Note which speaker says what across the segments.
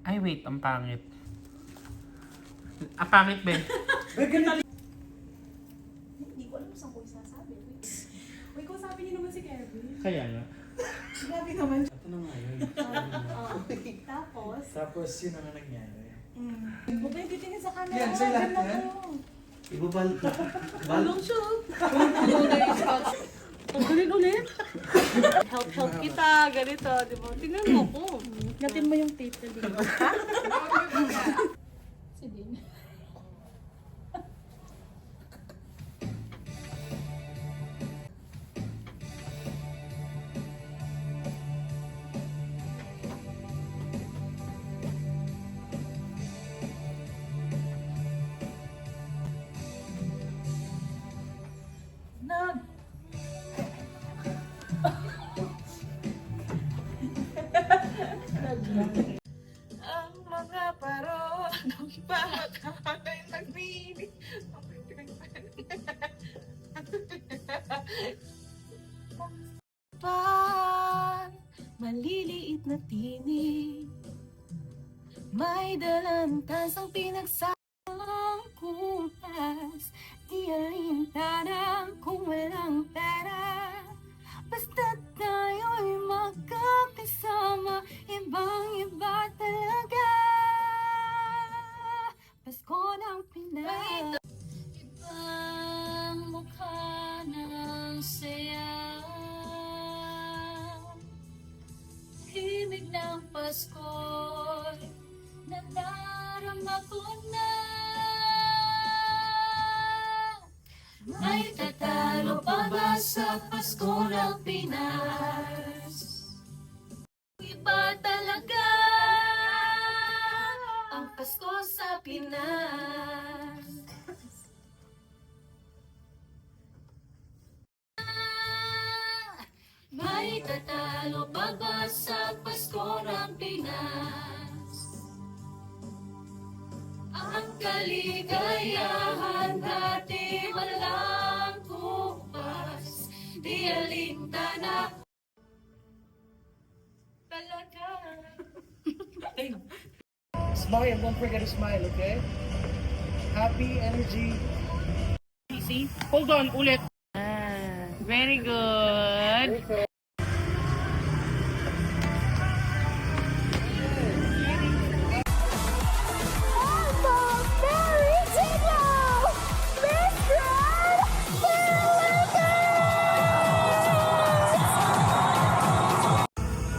Speaker 1: Ay, wait. Ang pangit. Ang pangit, be.
Speaker 2: Hindi ko alam saan ko isasabi. Uy, kung sabi niyo naman si Kevin.
Speaker 1: Kaya nga.
Speaker 2: Grabe naman.
Speaker 3: Ito na nga yun.
Speaker 2: Tapos?
Speaker 3: Tapos yun ang nangyari.
Speaker 2: Huwag kayo titingin sa camera.
Speaker 3: Yan, sir, lahat
Speaker 2: Ganda
Speaker 3: yan?
Speaker 2: ko.
Speaker 3: Ibabal.
Speaker 2: Tulong siya. Tuloy ulit. Help kita, ganito, di ba? Tingnan mo ko. Natin mo yung tape na dito. Si Din. Ang mga paro ng pagkakay nagbibig. Pan, maliliit na tinig, may dalantas ang pinagsamang kupas. Di alintanang kung walang pera, basta't tayo'y magkakasama, ibang-iba talaga. Pasko ng Pinas. Ibang mukha ng saya, himig ng Pasko'y nadarama ko na. May tatalo pa ba sa Pasko ng Pinas? Iba talaga ang Pasko sa Pinas. May tatalo pa ba sa Pasko ng Pinas? Ang kaligayahan dati walang kupas, di alintana talaga.
Speaker 3: Smile, don't forget to smile, okay? Happy energy.
Speaker 1: See? Hold on, ulit.
Speaker 2: Very good.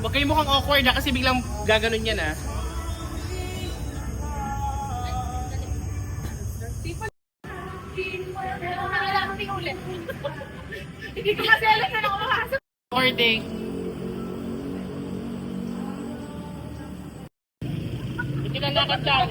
Speaker 1: Huwag kayo mukhang awkward na kasi biglang gaganon yan ah.
Speaker 2: Hindi ko kasi alam na nakapasok.
Speaker 1: Recording. Hindi na nakatawag.